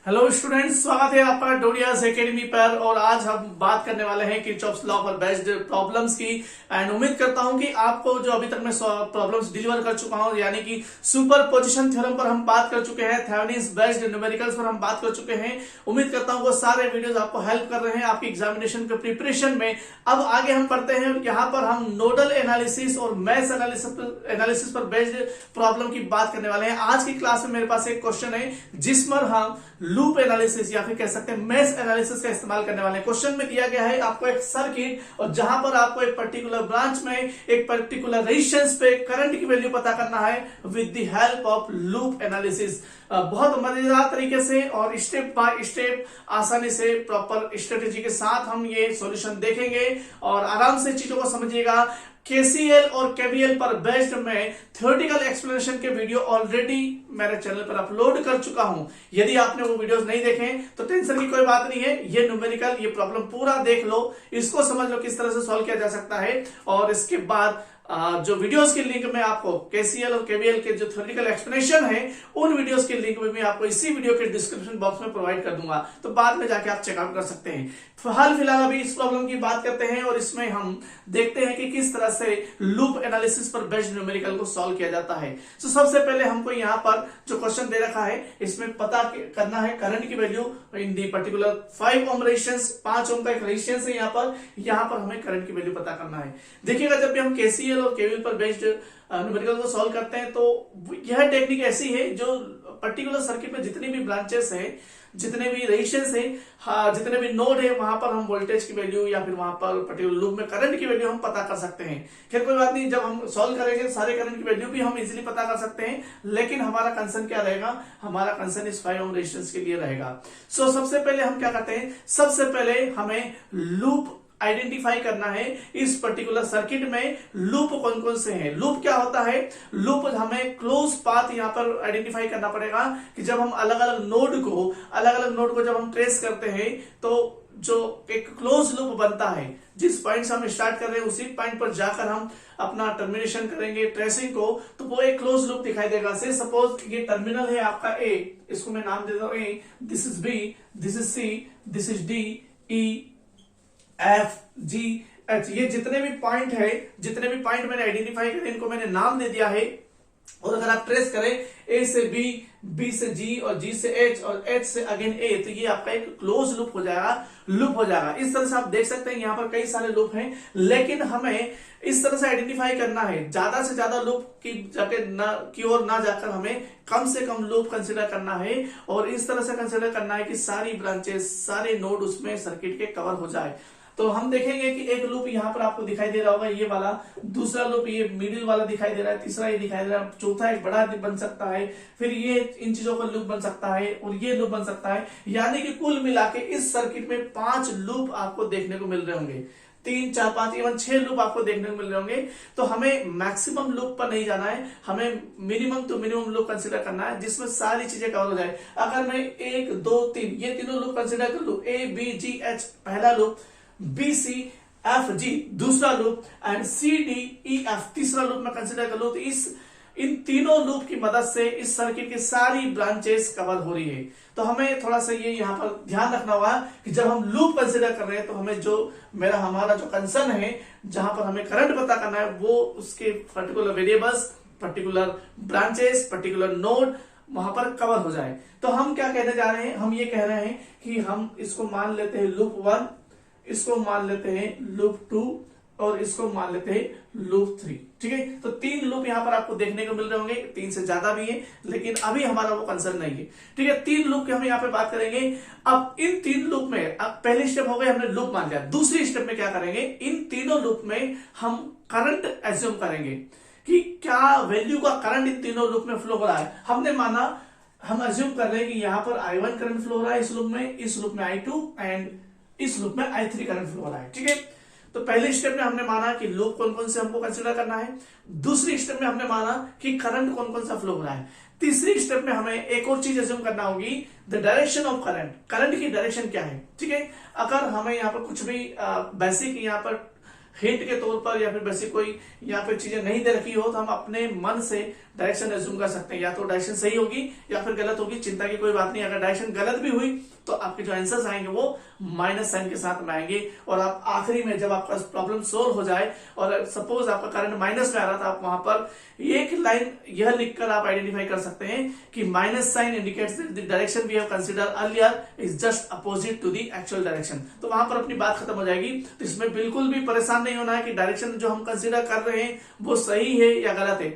Hello students, स्वागत है आपका डोडियास एकेडमी पर। और आज हम बात करने वाले हैं किरचॉफ्स लॉ पर बेस्ड प्रॉब्लम्स की। एंड उम्मीद करता हूं कि आपको जो अभी तक मैं प्रॉब्लम्स डिलीवर कर चुका हूं, यानी कि सुपरपोजिशन थ्योरम पर हम बात कर चुके हैं, थेवेनिन्स बेस्ड न्यूमेरिकल्स पर हम बात कर चुके हैं। उम्मीद करता हूं वो सारे वीडियोस आपको हेल्प कर रहे हैं आपकी एग्जामिनेशन के प्रिपरेशन में। अब आगे हम पढ़ते हैं, यहाँ पर हम नोडल एनालिसिस और मैथ्स एनालिसिस पर बेस्ड प्रॉब्लम की बात करने वाले हैं। आज की क्लास में मेरे पास एक क्वेश्चन है जिसमें हम लूप एनालिसिस या फिर कह सकते हैं मेश एनालिसिस का इस्तेमाल करने वाले हैं। क्वेश्चन में दिया गया है आपको एक सर्किट, और जहां पर आपको एक पर्टिकुलर ब्रांच में एक पर्टिकुलर रेजिस्टेंस पे करंट की वैल्यू पता करना है with the help of loop analysis. बहुत मजेदार तरीके से और स्टेप बाय स्टेप आसानी से प्रॉपर स्ट्रेटेजी के साथ हम ये सॉल्यूशन देखेंगे और आराम से चीजों को समझिएगा। केसीएल और केवीएल पर बेस्ड में थ्योरेटिकल एक्सप्लेनेशन के वीडियो ऑलरेडी मेरे चैनल पर अपलोड कर चुका हूं। यदि आपने वो वीडियोस नहीं देखे तो टेंशन की कोई बात नहीं है, ये न्यूमेरिकल ये प्रॉब्लम पूरा देख लो, इसको समझ लो किस तरह से सॉल्व किया जा सकता है। और इसके बाद जो वीडियोस के लिंक में आपको केसीएल और केवीएल के जो थ्योरेटिकल एक्सप्लेनेशन है उन वीडियोस के लिंक में भी आपको इसी वीडियो के डिस्क्रिप्शन बॉक्स में प्रोवाइड कर दूंगा, तो बाद में जाके आप चेकआउट कर सकते हैं। हाल फिलहाल अभी इस प्रॉब्लम की बात करते हैं और इसमें हम देखते हैं कि किस तरह से लूप एनालिसिस पर बेस्ड न्यूमेरिकल को सॉल्व किया जाता है। तो सबसे पहले हमको यहाँ पर जो क्वेश्चन दे रखा है इसमें पता करना है करंट की value in the particular 5 ohm resistance, 5 ओम का एक रेजिस्टेंस है। यहाँ पर हमें करंट की वैल्यू पता करना है। देखिएगा, जब भी हम केसीएल और केवीएल पर बेस्ड न्यूमेरिकल को सॉल्व करते हैं तो यह टेक्निक ऐसी है जो पर्टिकुलर सर्किट में जितनी भी ब्रांचेस है, जितने भी रेजिस्टेंस है, जितने भी नोड है, वहां पर हम वोल्टेज की वैल्यू या फिर वहां पर पर्टिकुलर लूप में करंट की वैल्यू हम पता कर सकते हैं। खैर कोई बात नहीं, जब हम सॉल्व करेंगे सारे करंट की वैल्यू भी हम इजीली पता कर सकते हैं, लेकिन हमारा कंसर्न क्या रहेगा, हमारा कंसर्न इस 5 ओम रेजिस्टेंस के लिए रहेगा। सो सबसे पहले हम क्या करते हैं, सबसे पहले हमें लूप आइडेंटिफाई करना है। इस पर्टिकुलर सर्किट में लूप कौन कौन से हैं। लूप क्या होता है, लूप हमें क्लोज पाथ यहां पर आइडेंटिफाई करना पड़ेगा कि जब हम अलग अलग नोड को जब हम ट्रेस करते हैं तो जो एक क्लोज लूप बनता है, जिस पॉइंट से हम स्टार्ट कर रहे हैं उसी पॉइंट पर जाकर हम अपना टर्मिनेशन करेंगे ट्रेसिंग को, तो वो एक क्लोज लूप दिखाई देगा। से सपोज ये टर्मिनल है आपका ए, इसको मैं नाम देता हूं A, this is B, this is C, this is D, E, F, G, H, ये जितने भी पॉइंट है, जितने भी पॉइंट मैंने आइडेंटिफाई करे इनको मैंने नाम दे दिया है। और अगर आप ट्रेस करें ए से बी, बी से जी और जी से एच और एच से अगेन ए, तो ये आपका एक क्लोज लूप हो जाएगा। इस तरह से आप देख सकते हैं यहाँ पर कई सारे लूप हैं, लेकिन हमें इस तरह से आइडेंटिफाई करना है, ज्यादा से ज्यादा लूप की ओर ना जाकर हमें कम से कम लूप कंसिडर करना है। और इस तरह से कंसिडर करना है कि सारी ब्रांचेस, सारे नोड उसमें सर्किट के कवर हो जाए। तो हम देखेंगे कि एक लूप यहाँ पर आपको दिखाई दे रहा होगा, ये वाला, दूसरा लूप ये मिडिल वाला दिखाई दे रहा है, तीसरा ये दिखाई दे रहा है, चौथा एक बड़ा बन सकता है, फिर ये इन चीजों का लूप बन सकता है और ये लूप बन सकता है। यानी कि कुल मिला के इस सर्किट में 5 लूप आपको देखने को मिल रहे होंगे, 3, 4, 5, इवन 6 लूप आपको देखने को मिल रहे होंगे। तो हमें मैक्सिमम लूप पर नहीं जाना है, हमें minimum to minimum loop consider करना है जिसमें सारी चीजें कवर हो जाए। अगर मैं 1, 2, 3 ये तीनों लूप कंसिडर कर लू, ए, बी, जी, एच पहला loop, B, C, F, G दूसरा loop and C, D, E, F तीसरा लूप में कंसिडर कर लो, तो इन तीनों लूप की मदद से इस सर्किट की सारी ब्रांचेस कवर हो रही है। तो हमें थोड़ा सा ये यहाँ पर ध्यान रखना होगा कि जब हम लूप कंसिडर कर रहे हैं तो हमें जो हमारा जो कंसर्न है, जहां पर हमें करंट पता करना है, वो उसके particular variables, particular branches, particular node वहां पर कवर हो जाए। तो हम क्या कहने जा रहे हैं, हम ये कह रहे हैं कि हम इसको मान लेते हैं लूप 1, इसको मान लेते हैं लूप 2 और इसको मान लेते हैं लूप 3। ठीक है, तो 3 लूप यहां पर आपको देखने को मिल रहे होंगे, 3 से ज्यादा भी है, लेकिन अभी हमारा वो कंसर्न नहीं है। ठीक है, 3 लूप की हम यहाँ पे बात करेंगे। अब इन 3 लूप में, अब पहली स्टेप हो गई, हमने लूप मान लिया। दूसरी स्टेप में क्या करेंगे, इन तीनों लूप में हम करंट एज्यूम करेंगे कि क्या वैल्यू का करंट इन तीनों लूप में फ्लो हो रहा है। हमने माना, हम एज्यूम कर रहे हैं कि यहाँ पर I1 करंट फ्लो हो रहा है इस लूप में I2 एंड इस लूप में I3 करंट फ्लो हो रहा है। ठीक है, तो पहले स्टेप में हमने माना कि लूप कौन कौन से हमको कंसीडर करना है। दूसरी स्टेप में हमने माना कि करंट कौन कौन सा फ्लो हो रहा है। तीसरी स्टेप में हमें एक और चीज एज्यूम करना होगी, the direction of current, current की डायरेक्शन क्या है। ठीक है, अगर हमें यहाँ पर कुछ भी बेसिक यहाँ पर हिंट के तौर पर या फिर वैसे कोई यहाँ पे चीजें नहीं दे रखी हो, तो हम अपने मन से डायरेक्शन एज्यूम कर सकते हैं, या तो डायरेक्शन सही होगी या फिर गलत होगी। चिंता की कोई बात नहीं, अगर डायरेक्शन गलत भी हुई तो आपके जो आंसर्स आएंगे वो माइनस साइन के साथ में आएंगे। और आप आखिरी में जब आपका प्रॉब्लम सोल्व हो जाए और सपोज आपका करंट माइनस में आ रहा था, आप वहां पर एक लाइन यह लिखकर आप आइडेंटिफाई कर सकते हैं कि minus sign indicates the direction we have consider earlier is just opposite to the actual direction. तो वहां पर अपनी बात खत्म हो जाएगी। तो इसमें बिल्कुल भी परेशान नहीं होना है कि डायरेक्शन जो हम कंसीडर कर रहे हैं वो सही है या गलत है,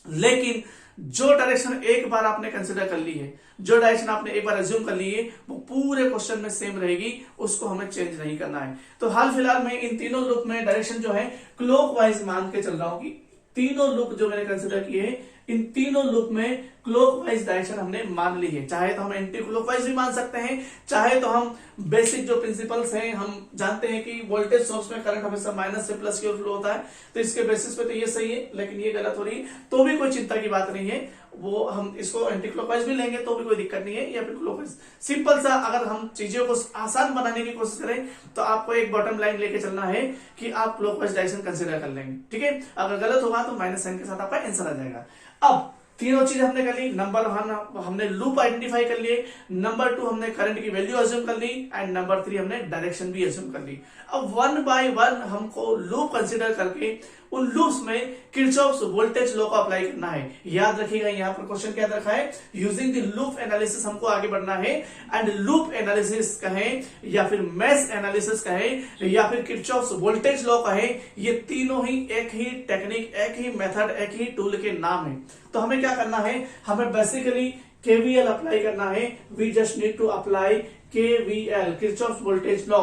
लेकिन जो डायरेक्शन एक बार आपने कंसिडर कर ली है, जो डायरेक्शन आपने एक बार एज्यूम कर ली है, वो पूरे क्वेश्चन में सेम रहेगी, उसको हमें चेंज नहीं करना है। तो हाल फिलहाल में इन तीनों लूप में डायरेक्शन जो है क्लॉकवाइज मान के चल रहा हूं कि तीनों लूप जो मैंने कंसिडर किए हैं, इन तीनों लूप में क्लॉकवाइज डायरेक्शन हमने मान ली है। चाहे तो हम एंटी क्लॉकवाइज भी मान सकते हैं, चाहे तो हम बेसिक जो प्रिंसिपल्स हैं, हम जानते हैं कि वोल्टेज सोर्स में करंट हमेशा माइनस से प्लस की ओर फ्लो होता है, तो इसके बेसिस पे तो ये सही है, लेकिन ये गलत हो रही है तो भी कोई चिंता की बात नहीं है। वो हम इसको एंटी क्लॉकवाइज भी लेंगे तो भी कोई दिक्कत नहीं है, या फिर क्लॉकवाइज। सिंपल सा अगर हम चीजों को आसान बनाने की कोशिश करें तो आपको एक बॉटम लाइन लेके चलना है कि आप क्लॉकवाइज डायरेक्शन कंसीडर कर लेंगे, ठीक है। अगर गलत होगा तो माइनस साइन के साथ आपका आंसर आ जाएगा। अब तीनों चीजें हमने कर ली। नंबर 1 हमने लूप आइडेंटिफाई कर लिए, नंबर 2 हमने करंट की वैल्यू एज्यूम कर ली, एंड नंबर 3 हमने डायरेक्शन भी एज्यूम कर ली। अब 1 बाय 1 हमको लूप कंसीडर करके उन लूप्स में किरचॉफ्स वोल्टेज लॉ को अप्लाई करना है। याद रखिएगा यहाँ पर क्वेश्चन क्या रखा है, यूजिंग द लूप एनालिसिस हमको आगे बढ़ना है। एंड लूप एनालिसिस कहें या फिर मेश एनालिसिस कहें या फिर किरचॉफ्स वोल्टेज लॉ कहें, ये तीनों ही एक ही टेक्निक, एक ही मेथड, एक ही टूल के नाम है। तो हमें क्या करना है, हमें बेसिकली केवीएल अप्लाई करना है। We just need to apply KVL, Kirchhoff's voltage law,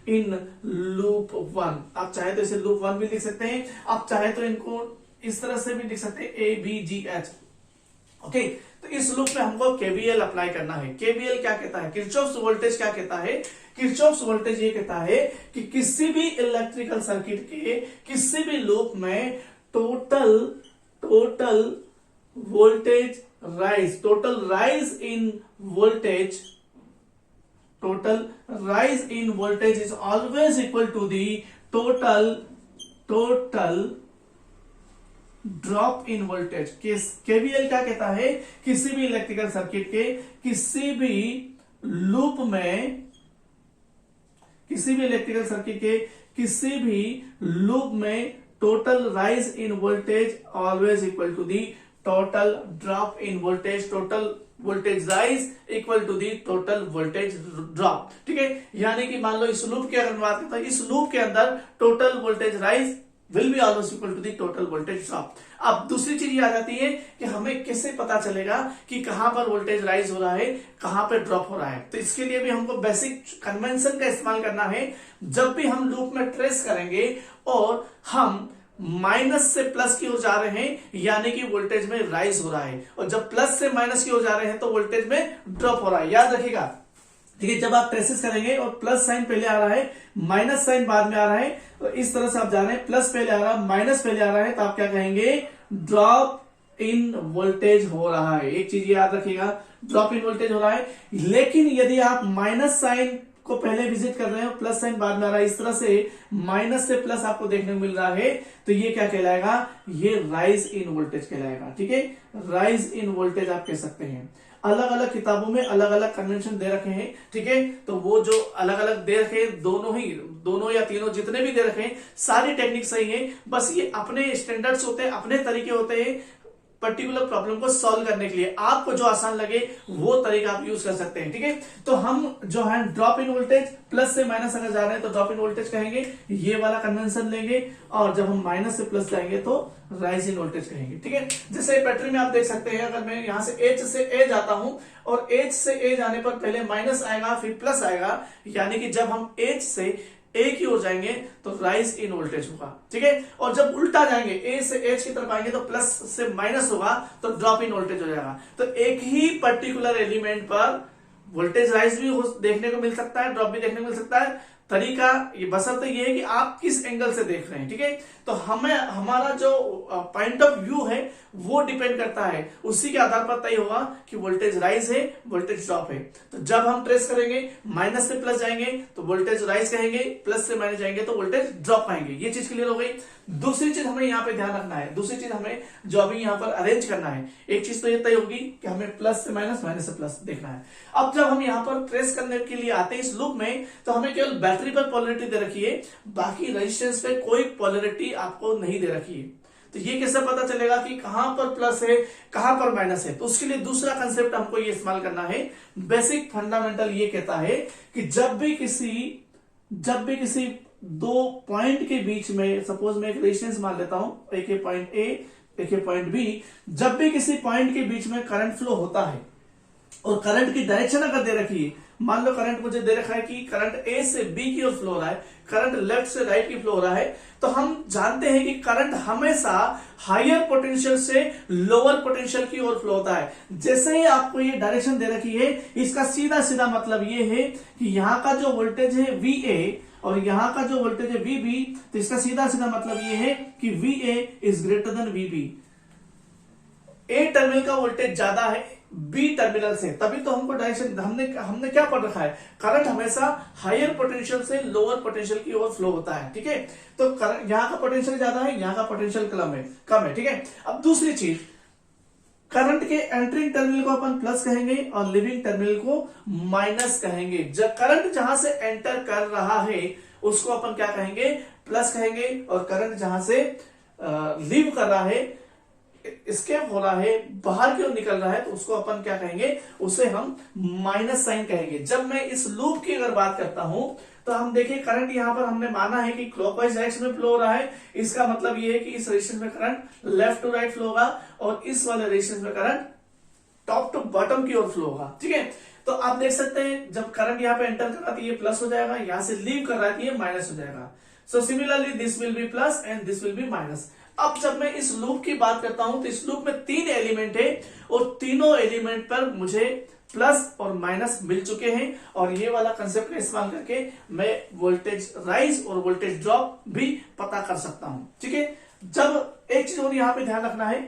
in loop 1। आप चाहे तो इसे लूप 1 भी लिख सकते हैं, आप चाहे तो इनको इस तरह से भी लिख सकते हैं, ABGH। ओके, तो इस लूप में हमको केवीएल अप्लाई करना है। केवीएल क्या कहता है, किरचॉफ्स वोल्टेज क्या कहता है, किरचॉफ्स वोल्टेज ये कहता है कि किसी भी इलेक्ट्रिकल सर्किट के किसी भी लूप में total voltage rise, total rise in voltage is always equal to the total drop in voltage। KVL क्या कहता है, किसी भी इलेक्ट्रिकल सर्किट के किसी भी लूप में, किसी भी इलेक्ट्रिकल सर्किट के किसी भी लूप में total rise in voltage always equal to the total drop in voltage, total voltage rise equal to the total voltage drop. ठीक है, यानी कि मान लो इस लूप की अगर बात करते हैं, इस लूप के अंदर total voltage rise will be always equal to the total voltage drop. अब दूसरी चीज ये आ जाती है कि हमें कैसे पता चलेगा कि कहां पर वोल्टेज राइज हो रहा है, कहां पर ड्रॉप हो रहा है। तो इसके लिए भी हमको बेसिक कन्वेंशन का इस्तेमाल करना है। जब भी हम लूप में ट्रेस करेंगे और हम माइनस से प्लस की ओर जा रहे हैं, यानी कि वोल्टेज में राइज हो रहा है, और जब प्लस से माइनस की ओर जा रहे हैं तो वोल्टेज में ड्रॉप हो रहा है। याद रखिएगा, ठीक है। जब आप ट्रेसेस करेंगे और प्लस साइन पहले आ रहा है, माइनस साइन बाद में आ रहा है, तो इस तरह से आप जा रहे हैं, प्लस पहले आ रहा है, माइनस पहले आ रहा है, तो आप क्या कहेंगे, ड्रॉप इन वोल्टेज हो रहा है। एक चीज याद रखिएगा, ड्रॉप इन वोल्टेज हो रहा है। लेकिन यदि आप माइनस साइन को पहले विजिट कर रहे हो, प्लस साइन बाद में आ रहा है, इस तरह से माइनस से प्लस आपको देखने को मिल रहा है, तो ये क्या कहलाएगा, ये राइज इन वोल्टेज कहलाएगा। ठीक है, राइज इन वोल्टेज आप कह सकते हैं। अलग अलग किताबों में अलग अलग कन्वेंशन दे रखे हैं, ठीक है। तो वो जो अलग अलग दे रखे हैं, दोनों या तीनों जितने भी दे रखे हैं, सारी टेक्निक सही है। बस ये अपने स्टैंडर्ड्स होते हैं, अपने तरीके होते हैं पर्टिकुलर प्रॉब्लम को सॉल्व करने के लिए। आपको जो आसान लगे वो तरीका आप यूज कर सकते हैं। ठीक है, तो हम जो है ड्रॉप इन वोल्टेज, प्लस से माइनस अगर जा रहे हैं तो ड्रॉप इन वोल्टेज कहेंगे, ये वाला कन्वेंशन लेंगे, और जब हम माइनस से प्लस जाएंगे तो राइज इन वोल्टेज कहेंगे। ठीक है, जैसे बैटरी में आप देख सकते हैं, अगर मैं यहां से H से A जाता हूं और H से A जाने पर पहले माइनस आएगा फिर प्लस आएगा, यानी कि जब हम H से A की ओर जाएंगे तो राइज इन वोल्टेज होगा। ठीक है, और जब उल्टा जाएंगे, A से H की तरफ आएंगे तो प्लस से माइनस होगा, तो ड्रॉप इन वोल्टेज हो जाएगा। तो एक ही पर्टिकुलर एलिमेंट पर वोल्टेज राइज भी देखने को मिल सकता है, ड्रॉप भी देखने को मिल सकता है। तरीका ये बशर्ते ये है कि आप किस एंगल से देख रहे हैं, ठीक है। तो हमें हमारा जो पॉइंट ऑफ व्यू है वो डिपेंड करता है, उसी के आधार पर तय होगा कि वोल्टेज राइज है वोल्टेज ड्रॉप है। तो जब हम ट्रेस करेंगे माइनस से प्लस जाएंगे तो वोल्टेज राइज कहेंगे, प्लस से माइनस जाएंगे तो वोल्टेज ड्रॉप कहेंगे। ये चीज क्लियर हो गई। दूसरी चीज हमें यहाँ पे ध्यान रखना है, दूसरी चीज हमें जो अभी यहाँ पर अरेंज करना है, एक चीज तो ये तय होगी कि हमें प्लस से माइनस, माइनस से प्लस देखना है। अब जब हम यहाँ पर ट्रेस करने के लिए आते हैं इस लूप में, तो हमें केवल बैटरी पर पोलरिटी दे रखी है, बाकी रेजिस्टेंस पे कोई पोलरिटी आपको नहीं दे रखी है। तो ये कैसे पता चलेगा कि कहां पर प्लस है कहां पर माइनस है? तो उसके लिए दूसरा कंसेप्ट हमको ये इस्तेमाल करना है। बेसिक फंडामेंटल ये कहता है कि जब भी किसी दो पॉइंट के बीच में, सपोज मैं एक रेजिस्टेंस मान लेता हूं, एक है पॉइंट ए, एक है पॉइंट बी, जब भी किसी पॉइंट के बीच में करंट फ्लो होता है और करंट की डायरेक्शन अगर दे रखी है, मान लो करंट मुझे दे रखा है कि करंट ए से बी की ओर फ्लो हो रहा है, करंट लेफ्ट से राइट की फ्लो हो रहा है, तो हम जानते हैं कि करंट हमेशा हायर पोटेंशियल से लोअर पोटेंशियल की ओर फ्लो होता है। जैसे ही आपको ये डायरेक्शन दे रखी है, इसका सीधा सीधा मतलब ये है कि यहाँ का जो वोल्टेज है VA और यहाँ का जो वोल्टेज है VB, तो इसका सीधा सीधा मतलब ये है कि VA is greater than VB। A terminal का वोल्टेज ज्यादा है बी टर्मिनल से, तभी तो हमको डायरेक्शन, हमने क्या पढ़ रखा है, करंट हमेशा हायर पोटेंशियल से लोअर पोटेंशियल की ओर फ्लो होता है, ठीक है। तो यहाँ का पोटेंशियल ज्यादा है, यहाँ का पोटेंशियल कम है, ठीक है। अब दूसरी चीज, करंट के एंटरिंग टर्मिनल को अपन प्लस कहेंगे और लिविंग टर्मिनल को माइनस कहेंगे। जब करंट जहां से एंटर कर रहा है उसको अपन क्या कहेंगे, प्लस कहेंगे, और करंट जहां से लीव कर रहा है, एस्केप हो रहा है, बाहर की ओर निकल रहा है, तो उसको अपन क्या कहेंगे, उसे हम माइनस साइन कहेंगे। जब मैं इस लूप की अगर बात करता हूं तो हम देखिए करंट यहां पर हमने माना है कि क्लॉकवाइज डायरेक्शन में फ्लो हो रहा है, इसका मतलब ये है कि इस रेजिस्टेंस में current left to right flow होगा और इस वाले रेजिस्टेंस में करंट टॉप टू बॉटम की ओर फ्लो होगा, ठीक है। तो आप देख सकते हैं जब करंट यहाँ पे एंटर कर रहा है ये प्लस हो जाएगा, यहां से लीव कर रहा है ये माइनस हो जाएगा। So similarly this will be plus and this will be minus. अब जब मैं इस लूप की बात करता हूं तो इस लूप में 3 एलिमेंट है और तीनों एलिमेंट पर मुझे प्लस और माइनस मिल चुके हैं, और ये वाला कंसेप्ट का इस्तेमाल करके मैं वोल्टेज राइज और वोल्टेज ड्रॉप भी पता कर सकता हूं, ठीक है। जब एक चीज और यहां पे ध्यान रखना है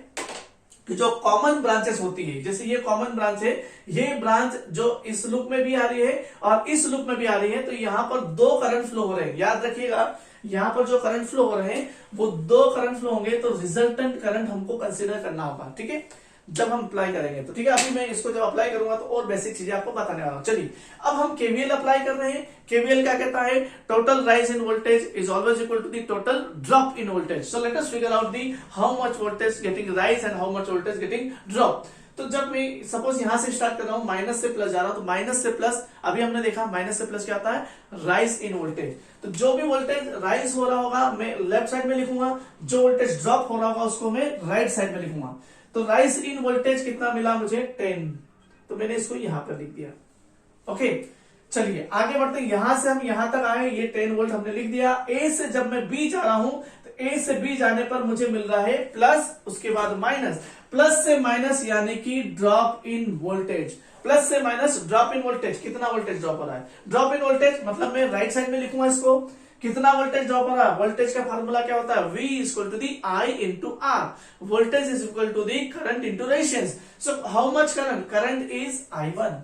कि जो कॉमन ब्रांचेस होती है, जैसे ये कॉमन ब्रांच है, ये ब्रांच जो इस लूप में भी आ रही है और इस लूप में भी आ रही है, तो यहां पर 2 करंट फ्लो हो रहे हैं। याद रखिएगा यहां पर जो करंट फ्लो हो रहे हैं वो 2 करंट फ्लो होंगे, तो रिजल्टेंट करंट हमको कंसीडर करना होगा, ठीक है, जब हम अप्लाई करेंगे तो, ठीक है। अभी मैं इसको जब अप्लाई करूंगा तो और बेसिक चीजें आपको बताने वाला हूं। चलिए अब हम केवीएल अप्लाई कर रहे हैं। केवीएल क्या कहता है, total rise in voltage is always equal to the total drop in voltage. So let us figure out the how much voltage getting rise and how much voltage getting drop. तो जब मैं suppose यहां से start कर रहा हूं, minus से plus जा रहा हूं, तो माइनस से प्लस, अभी हमने देखा माइनस से प्लस क्या आता है, राइज इन वोल्टेज। तो जो भी वोल्टेज राइज हो रहा होगा मैं लेफ्ट साइड में लिखूंगा, जो वोल्टेज ड्रॉप हो रहा होगा उसको मैं राइट साइड में लिखूंगा। तो राइज इन वोल्टेज कितना मिला मुझे, 10, तो मैंने इसको यहां पर लिख दिया, ओके। चलिए आगे बढ़ते हैं, यहां से हम यहां तक आए, ये 10 वोल्ट हमने लिख दिया। ए से जब मैं बी जा रहा हूं तो ए से बी जाने पर मुझे मिल रहा है प्लस, उसके बाद माइनस, प्लस से माइनस यानी कि ड्रॉप इन वोल्टेज, प्लस से माइनस ड्रॉप इन वोल्टेज, कितना वोल्टेज ड्रॉप हो रहा है, ड्रॉप इन वोल्टेज मतलब मैं राइट साइड में लिखूंगा इसको, कितना वोल्टेज ड्रॉप हो रहा है, वोल्टेज का फार्मूला क्या होता है, V is equal to the I into R, voltage is equal to the current into resistance. So how much current, current is I1,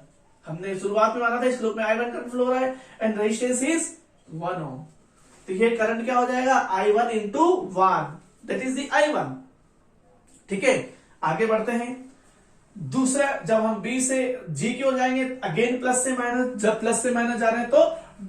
हमने शुरुआत में माना था इस लूप में I1 करंट फ्लो हो रहा है एंड रेजिस्टेंस इज 1 ओम, तो ये करंट क्या हो जाएगा, I1 into 1, that is the I1, ठीक है। आगे बढ़ते हैं, दूसरा जब हम B से G की ओर जाएंगे, अगेन प्लस से माइनस, जब प्लस से माइनस जा रहे हैं तो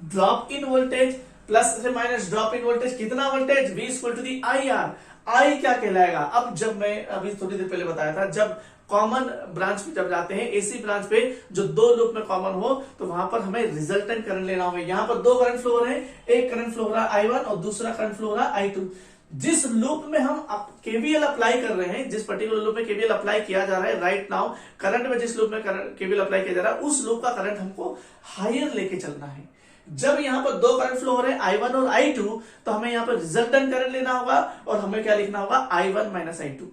ड्रॉप इन वोल्टेज, प्लस से माइनस ड्रॉप इन वोल्टेज, कितना voltage, V equal to the IR। I क्या कहलाएगा, अब जब मैं अभी थोड़ी देर पहले बताया था, जब कॉमन ब्रांच पे जब जाते हैं, एसी ब्रांच पे जो 2 लूप में कॉमन हो, तो वहां पर हमें रिजल्टेंट करंट लेना होगा। यहां पर 2 करंट फ्लो हो रहे हैं, एक करंट फ्लो हो रहा है I1 और दूसरा करंट फ्लो हो रहा है I2। जिस लूप में हम केवीएल अप्लाई कर रहे हैं, जिस पर्टिकुलर लूप में केवीएल अप्लाई किया जा रहा है राइट नाउ, करंट में जिस लूप में केवीएल अप्लाई किया जा रहा है, उस लूप का करंट हमको हायर लेके चलना है। जब यहां पर 2 करंट फ्लो हो रहे हैं I1 और I2, तो हमें यहां पर रिजल्टेंट करंट लेना होगा और हमें क्या लिखना होगा, I1 माइनस I2।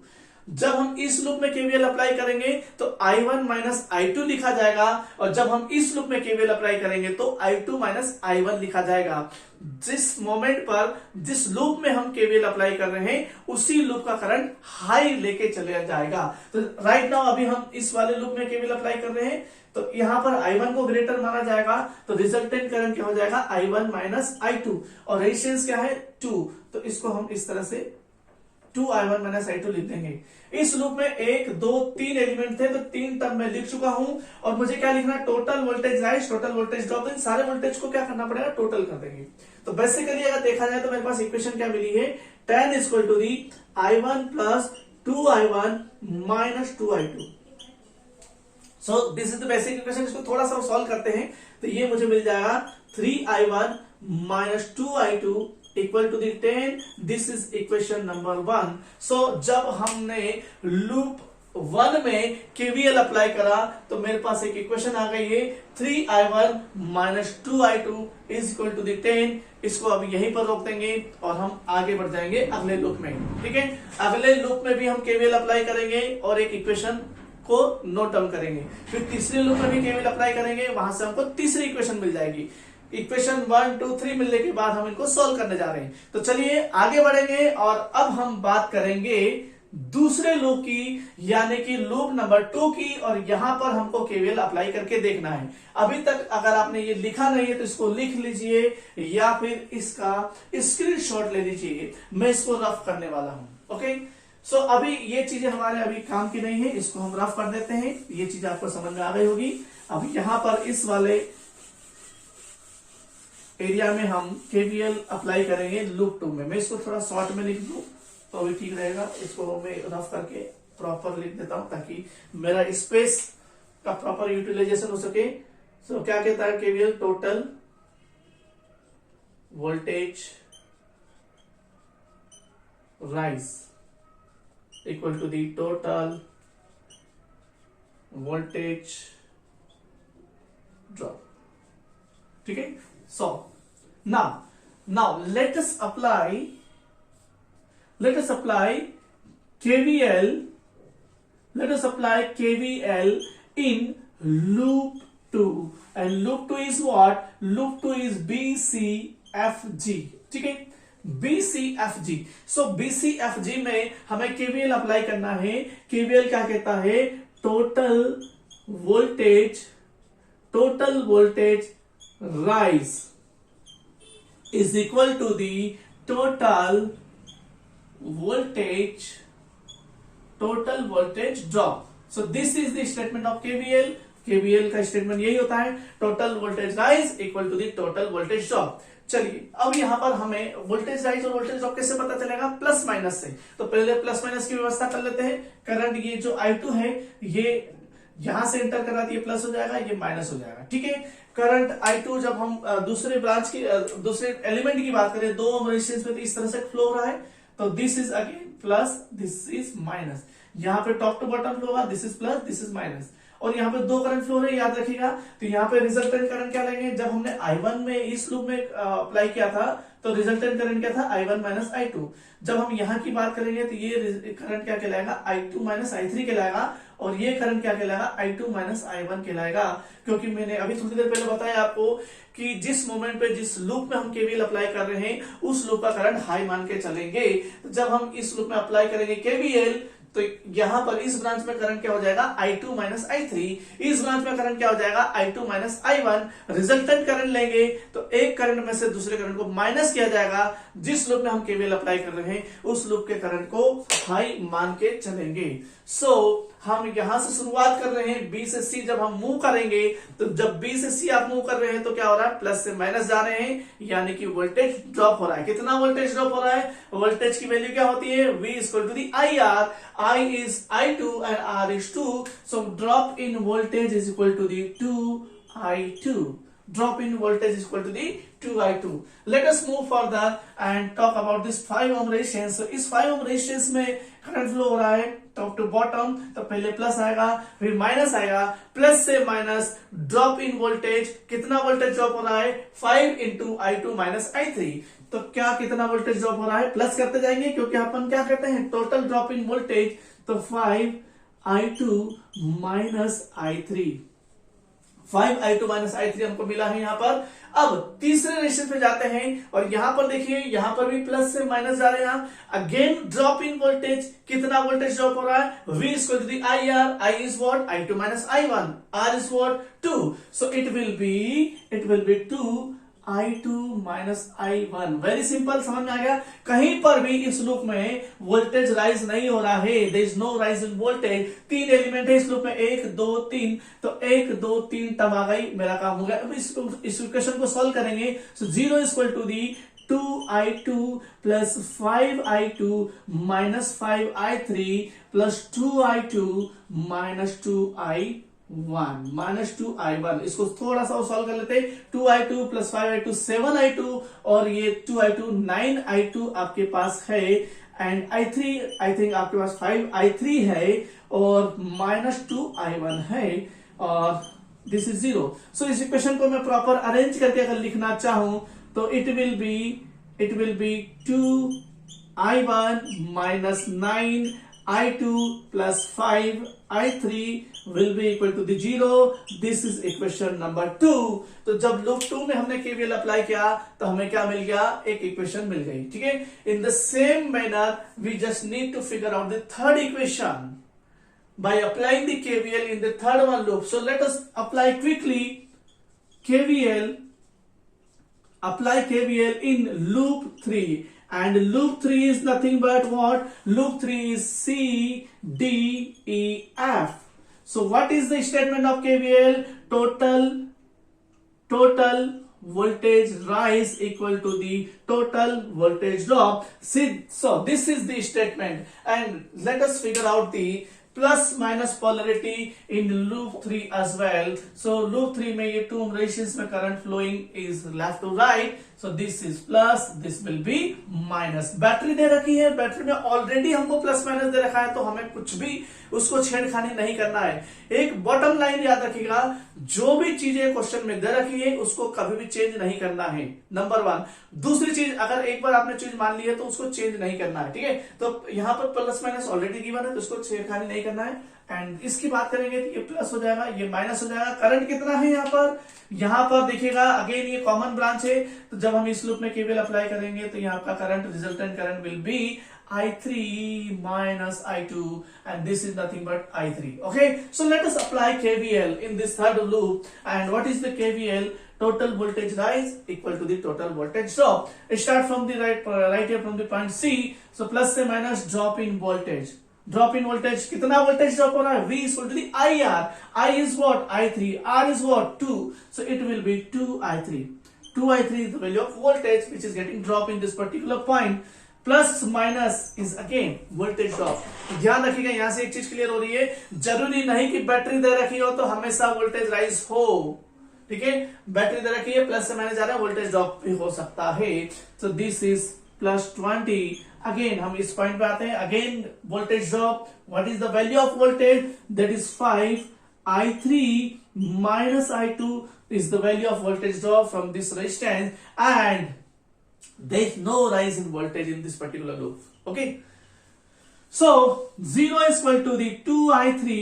जब हम इस लूप में केवीएल अप्लाई करेंगे तो I1 माइनस I2 लिखा जाएगा, और जब हम इस लूप में केवीएल अप्लाई करेंगे तो I2 माइनस I1 लिखा जाएगा। जिस मोमेंट पर जिस लूप में हम केवीएल अप्लाई कर रहे हैं उसी लूप का करंट हाई लेके चले जाएगा। तो राइट नाउ अभी हम इस वाले लूप में केवीएल अप्लाई कर रहे हैं, तो यहां पर I1 को ग्रेटर माना जाएगा, तो रिजल्टेंट करंट क्या हो जाएगा I1 माइनस I2, और रेजिस्टेंस क्या है 2, तो इसको हम इस तरह से 2I1 माइनस I2 लिख देंगे। इस लूप में 1 2 3 एलिमेंट थे, तो 3 टर्म में लिख चुका हूं, और मुझे क्या लिखना है, total voltage rise, total voltage drop. इन सारे वोल्टेज को क्या करना पड़ेगा, टोटल कर देंगे। तो बेसिकली अगर देखा जाए तो मेरे पास इक्वेशन क्या मिली है, 10 equal to the I1 plus 2I1 minus 2I2। So this is the basic equation. इसको थोड़ा सा सॉल्व करते हैं तो ये मुझे मिल जाएगा 3I1 minus 2I2 equal to the 10। This is equation number 1। So जब हमने लूप 1 में केवीएल अप्लाई करा तो मेरे पास एक इक्वेशन आ गई है 3I1 minus 2I2 is equal to the 10। इसको अभी यहीं पर रोक देंगे और हम आगे बढ़ जाएंगे अगले लूप में। ठीक है, अगले लूप में भी हम केवीएल अप्लाई करेंगे और एक इक्वेशन को नोट डाउन करेंगे, फिर तीसरे लूप में भी केवीएल अप्लाई करेंगे, वहां से हमको तीसरी इक्वेशन मिल जाएगी। इक्वेशन 1 2 3 मिलने के बाद हम इनको सॉल्व करने जा रहे हैं। तो चलिए आगे बढ़ेंगे और अब हम बात करेंगे दूसरे लूप की, यानी कि लूप नंबर 2 की, और यहां पर हमको केवीएल अप्लाई करके देखना है। अभी तक अगर आपने ये लिखा नहीं है तो इसको लिख लीजिए या फिर इसका स्क्रीनशॉट ले लीजिए, मैं इसको रफ करने वाला हूं। ओके, सो अभी ये चीजें हमारे अभी काम की नहीं है, इसको हम रफ कर देते हैं। ये चीज आपको समझ में आ गई होगी। अब यहां पर इस वाले एरिया में हम केवीएल अप्लाई करेंगे लूप 2 में। मैं इसको थोड़ा शॉर्ट में लिख दूं तो अभी ठीक रहेगा। इसको मैं रफ करके प्रॉपर लिख देता हूं ताकि मेरा स्पेस का प्रॉपर यूटिलाइजेशन हो सके। सो क्या कहता है KVL, total voltage rise equal to the total voltage drop. ठीक है, so now let us apply KVL in loop 2, and loop 2 is what? Loop 2 is BCFG। ठीक है, BCFG। सो BCFG में हमें KVL अप्लाई करना है। KVL क्या कहता है, total voltage rise is equal to the total voltage drop। So this is the statement of KVL। KVL का स्टेटमेंट यही होता है, total voltage rise equal to the total voltage drop. चलिए अब यहां पर हमें वोल्टेज राइज और वोल्टेज ड्रॉप कैसे पता चलेगा, प्लस माइनस से। तो पहले प्लस माइनस की व्यवस्था कर लेते हैं। करंट ये जो I2 है ये यहां से एंटर करा दिए, प्लस हो जाएगा, ये माइनस हो जाएगा। ठीक है, करंट I2 जब हम दूसरे ब्रांच की दूसरे एलिमेंट की बात करें 2 ओम रेजिस्टेंस में, तो इस तरह से फ्लो हो रहा है, तो this is again plus, this is minus. यहाँ पे टॉप टू बॉटम फ्लो होगा, this is plus, this is minus, और यहाँ पे 2 करंट फ्लो हो रहे हैं, याद रखिएगा। तो यहाँ पे रिजल्टेंट करंट क्या लेंगे, जब हमने I1 में इस लूप में अप्लाई किया था तो रिजल्टेंट करंट क्या था, I1 माइनस I2। जब हम यहाँ की बात करेंगे तो ये करंट क्या कहलाएगा, I2 माइनस I3 कहलाएगा, और ये करंट क्या कहलाएगा, I2 माइनस I1 कहलाएगा। क्योंकि मैंने अभी थोड़ी देर पहले बताया आपको कि जिस मोमेंट पे जिस लूप में हम केवीएल अप्लाई कर रहे हैं उस लूप का करंट हाई मान के चलेंगे। तो जब हम इस लूप में अप्लाई करेंगे केवीएल तो यहां पर इस ब्रांच में करंट क्या हो जाएगा, I2 माइनस I3। इस ब्रांच में करंट क्या हो जाएगा, I2 minus I1। Resultant current लेंगे तो एक करंट में से दूसरे करंट को माइनस किया जाएगा। जिस लूप में हम केवीएल अप्लाई कर रहे हैं उस लूप के करंट को हाई मान के चलेंगे। सो हम यहां से शुरुआत कर रहे हैं, B से C जब हम मूव करेंगे तो जब B से C आप मूव कर रहे हैं तो क्या हो रहा है, प्लस से माइनस जा रहे हैं, यानी कि वोल्टेज ड्रॉप हो रहा है। कितना वोल्टेज ड्रॉप हो रहा है, वोल्टेज की वैल्यू क्या होती है, V equal to the IR। I is I2 and R is 2, so drop in voltage is equal to the 2I2। drop in voltage is equal to the 2I2। let us move further and talk about this 5 ohm resistance। so इस 5 ohm resistance में current flow हो रहा है top to bottom, तो पहले plus आएगा फिर minus आएगा, प्लस से माइनस, ड्रॉप इन वोल्टेज, कितना वोल्टेज ड्रॉप हो रहा है, 5 इंटू I2 माइनस I3। तो क्या कितना वोल्टेज ड्रॉप हो रहा है, प्लस करते जाएंगे क्योंकि अपन क्या कहते हैं, टोटल ड्रॉप इन वोल्टेज। तो 5i2 minus i3, 5i2 minus i3 हमको मिला है यहाँ पर। अब तीसरे रेशियो पे जाते हैं और यहां पर देखिए, यहां पर भी प्लस से माइनस जा रहे हैं। अगेन ड्रॉप इन वोल्टेज, कितना वोल्टेज ड्रॉप हो रहा है? V is equal to the IR, I is what? I2 minus I1, R is what? 2, so it will be 2i2 minus I1। Very simple, समझ में आ गया? कहीं पर भी इस लूप में वोल्टेज राइज नहीं हो रहा है, there is no rise in voltage. 3 element है इस लूप में, 1 2 3, तो 1 2 3 तब आ गई, मेरा काम हो गया। अब इस इक्वेशन को सॉल्व करेंगे। सो 0 is equal to the 2i2 plus 5i2 minus 5i3 plus 2i2 minus 2i1 minus 2i1। इसको थोड़ा सा सॉल्व कर लेते हैं। 2i2 प्लस 5i2 7i2 और ये 2i2 9i2 आपके पास है, एंड i3 आई थिंक आपके पास 5i3 है और माइनस 2i1 है, और दिस इज 0। सो इस इक्वेशन को मैं प्रॉपर अरेंज करके अगर लिखना चाहूं तो it will be 2i1 minus 9i2 plus 5i3 will be equal to the 0. This is equation number 2. तो जब लूप 2 में हमने KVL अप्लाई किया तो हमें क्या मिल गया? एक इक्वेशन मिल गई, ठीक है। In the same manner, we just need to figure out the third equation by applying the KVL in the third one loop. So let us apply quickly KVL. Apply KVL in loop 3. And loop 3 is nothing but what? Loop 3 is C, D, E, F. So what is the statement of KVL? Total voltage rise equal to the total voltage drop. So this is the statement, and let us figure out the plus minus polarity in loop 3 as well. So loop 3 में ये 2 ratios में current flowing is left to right. So this is plus, this will be minus. Battery दे रखी है, battery में already हमको plus minus दे रखा है, तो हमें कुछ भी उसको छेड़खानी नहीं करना है। एक बॉटम लाइन याद रखिएगा, जो भी चीजें क्वेश्चन में दे रखी है उसको कभी भी चेंज नहीं करना है, नंबर 1। दूसरी चीज, अगर एक बार आपने चीज मान ली है तो उसको चेंज नहीं करना है, ठीक है। तो यहाँ पर प्लस माइनस ऑलरेडी गिवन है तो उसको छेड़खानी नहीं करना है। एंड इसकी बात करेंगे तो ये प्लस हो जाएगा, ये माइनस हो जाएगा। करंट कितना है यहाँ पर देखिएगा, अगेन ये कॉमन ब्रांच है, तो जब हम इस लूप में केवीएल अप्लाई करेंगे तो यहाँ का current, resultant current will be I3 minus I2, and this is nothing but I3. Okay, so let us apply KVL in this third loop. And what is the KVL? Total voltage rise equal to the total voltage drop. Start from the right here from the point C. So plus से minus drop in voltage. Drop in voltage, कितना voltage drop हो रहा है? V is equal to the IR. I is what? I3. R is what? 2. So it will be 2I3. 2I3 is the value of voltage which is getting drop in this particular point. Plus minus is again voltage drop. ध्यान रखिएगा, यहां से एक चीज clear हो रही है, जरूरी नहीं कि बैटरी दे रखी हो तो हमेशा वोल्टेज राइज हो, ठीक है। बैटरी दे रखी है, प्लस से माइनस जा रहा है, वोल्टेज ड्रॉप भी हो सकता है। सो दिस इज प्लस 20। अगेन हम इस पॉइंट पे आते हैं, again voltage drop. What is the value of voltage? That is 5i3 minus I2 is the value of voltage drop from this resistance, and there is no rise in voltage in this particular loop. Okay, so 0 is equal to the 2i3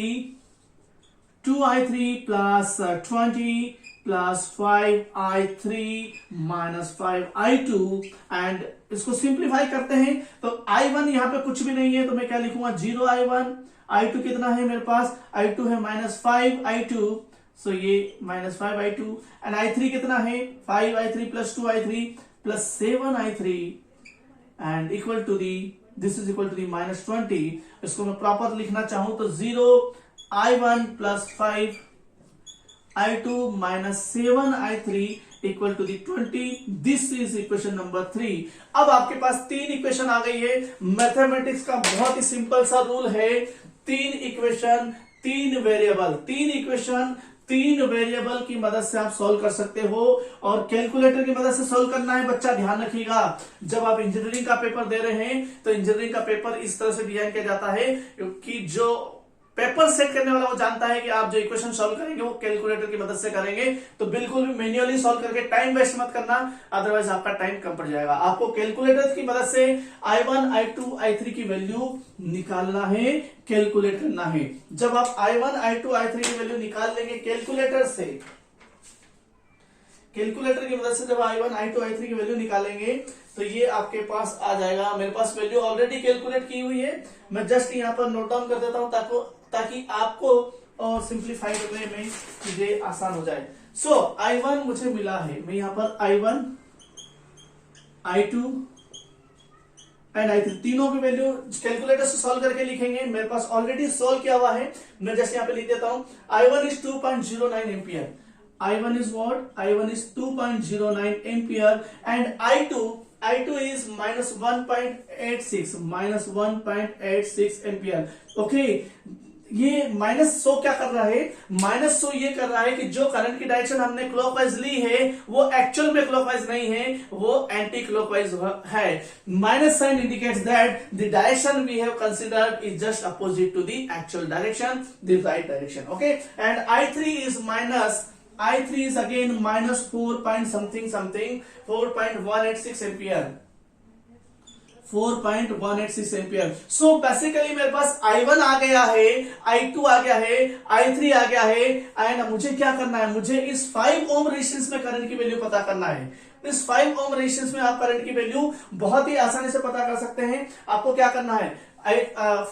plus 20 plus 5i3 minus 5i2, and इसको simplify करते हैं तो i1 यहाँ पे कुछ भी नहीं है, तो मैं क्या लिखूंगा? 0i1। i2 कितना है मेरे पास? i2 है minus 5i2, so ये minus 5i2, and i3 कितना है? 5i3 plus 2i3 plus 7i3 and equal to the, this is equal to the minus 20। इसको मैं प्रॉपर लिखना चाहूं तो 0i1 plus 5i2 minus 7i3 equal to the 20। This is equation number 3। अब आपके पास 3 equation आ गई है। मैथमेटिक्स का बहुत ही सिंपल सा रूल है, 3 इक्वेशन 3 वेरिएबल, 3 इक्वेशन 3 वेरिएबल की मदद से आप सॉल्व कर सकते हो, और कैलकुलेटर की मदद से सॉल्व करना है। बच्चा ध्यान रखिएगा, जब आप इंजीनियरिंग का पेपर दे रहे हैं तो इंजीनियरिंग का पेपर इस तरह से डिजाइन किया जाता है कि जो पेपर सेट करने वाला वो जानता है कि आप जो इक्वेशन सॉल्व करेंगे वो कैलकुलेटर की मदद से करेंगे, तो बिल्कुल भी मैन्युअली सॉल्व करके टाइम वेस्ट मत करना, अदरवाइज आपका टाइम कम पड़ जाएगा। आपको कैलकुलेटर की मदद से I1, I2, I3 की वैल्यू निकालना है, कैलकुलेट करना है। जब आप I1, I2, I3 की वैल्यू निकाल लेंगे कैलकुलेटर से, कैलकुलेटर की मदद से जब I1, I2, I3 की वैल्यू निकालेंगे तो ये आपके पास आ जाएगा। मेरे पास वैल्यू ऑलरेडी कैलकुलेट की हुई है, मैं जस्ट यहाँ पर नोट डाउन कर देता हूं ताकि आपको और सिंप्लीफाई करने में चीजें आसान हो जाए। सो I1 मुझे मिला है, मैं यहाँ पर I1, I2 एंड I3 तीनों की वैल्यू कैलकुलेटर से सॉल्व करके लिखेंगे। मेरे पास ऑलरेडी सॉल्व किया हुआ है, मैं जस्ट यहाँ पे लिख देता हूं। I1 is 2.09 ampere, I1 is what? I1 is 2.09 ampere and I2 is minus 1.86 ampere. Okay, ये माइनस 100 क्या कर रहा है? माइनस 100 ये कर रहा है कि जो करंट की डायरेक्शन हमने क्लॉकवाइज ली है वो एक्चुअल में क्लॉकवाइज नहीं है, वो एंटी क्लॉकवाइज है। Minus sign indicates that the direction we have considered is just opposite to the actual direction, the right direction. Okay, and I3 is again minus 4 point something 4.186 ampere, 4.186 ampere. So basically मेरे पास I1 आ गया है, I2 आ गया है, I3 आ गया है, and मुझे क्या करना है? मुझे इस 5 ओम रेजिस्टेंस में करंट की वैल्यू पता करना है। इस 5 ओम रेजिस्टेंस में आप करंट की वैल्यू बहुत ही आसानी से पता कर सकते हैं। आपको क्या करना है?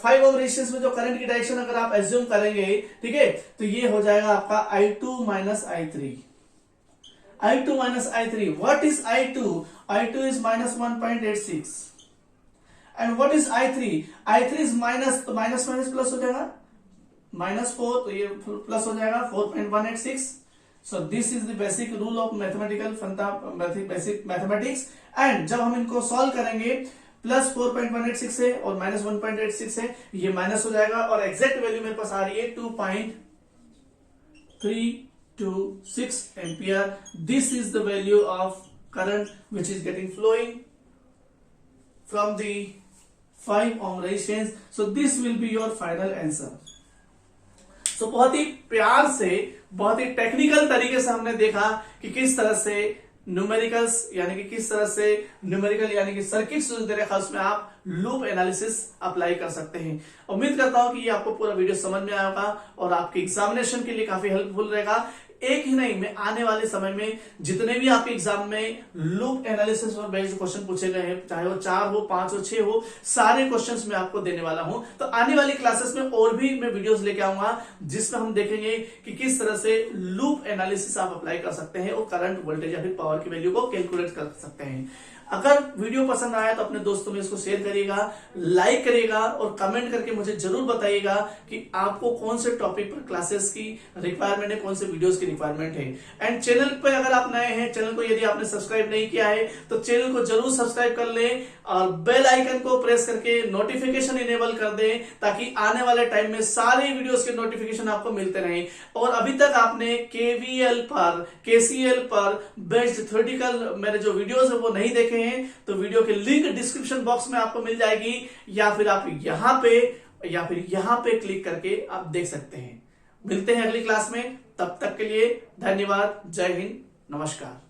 5 ओम रेजिस्टेंस में जो करंट की डायरेक्शन अगर आप एज्यूम करेंगे, ठीक है, तो ये हो जाएगा आपका I2 minus I3। I2 minus I3, what is I2? I2 is minus 1.86 and what is I3? I3 is minus, तो माइनस माइनस प्लस हो जाएगा, -4 तो ये प्लस हो जाएगा 4.186। सो this is the basic rule of basic mathematics. And जब हम इनको सॉल्व करेंगे, प्लस 4.186 है और माइनस 1.86 है, ये माइनस हो जाएगा और एग्जैक्ट वैल्यू मेरे पास आ रही है 2.326 ampere. This is the value of current which is getting flowing from the 5 ohm resistance. So this will be your final answer. So बहुत ही प्यार से, बहुत ही टेक्निकल तरीके से हमने देखा कि किस तरह से न्यूमेरिकल्स यानी कि किस तरह से न्यूमेरिकल यानी कि सर्किट्स जो दे रखा उसमें आप लूप एनालिसिस अप्लाई कर सकते हैं। उम्मीद करता हूं कि ये आपको पूरा वीडियो समझ में आया होगा और आपके एग्जामिनेशन के लिए काफी हेल्पफुल रहेगा। एक ही नहीं, मैं आने वाले समय में जितने भी आपके एग्जाम में लूप एनालिसिस पर बेस्ड क्वेश्चन पूछे गए हैं, चाहे वो 4 हो, 5 हो, 6 हो, सारे क्वेश्चंस मैं आपको देने वाला हूं। तो आने वाली क्लासेस में और भी मैं वीडियोस लेके आऊंगा जिसमें हम देखेंगे कि किस तरह से लूप एनालिसिस आप अप्लाई कर सकते हैं और करंट, वोल्टेज या फिर पावर की वैल्यू को कैलकुलेट कर सकते हैं। अगर वीडियो पसंद आया तो अपने दोस्तों में इसको शेयर करिएगा, लाइक करिएगा और कमेंट करके मुझे जरूर बताइएगा कि आपको कौन से टॉपिक पर क्लासेस की रिक्वायरमेंट है, कौन से वीडियोस की रिक्वायरमेंट है। एंड चैनल पर अगर आप नए हैं, चैनल को यदि आपने सब्सक्राइब नहीं किया है तो चैनल को जरूर सब्सक्राइब कर लें और बेल आइकन को प्रेस करके नोटिफिकेशन इनेबल कर दें ताकि आने वाले टाइम में सारे वीडियोस के नोटिफिकेशन आपको मिलते रहें। और अभी तक आपने KVL पर, KCL पर बेस्ड थ्योरेटिकल मेरे जो वीडियोस है वो नहीं देखे हैं तो वीडियो के लिंक डिस्क्रिप्शन बॉक्स में आपको मिल जाएगी या फिर आप यहां पे क्लिक करके आप देख सकते हैं। मिलते हैं अगली क्लास में, तब तक के लिए धन्यवाद। जय हिंद, नमस्कार।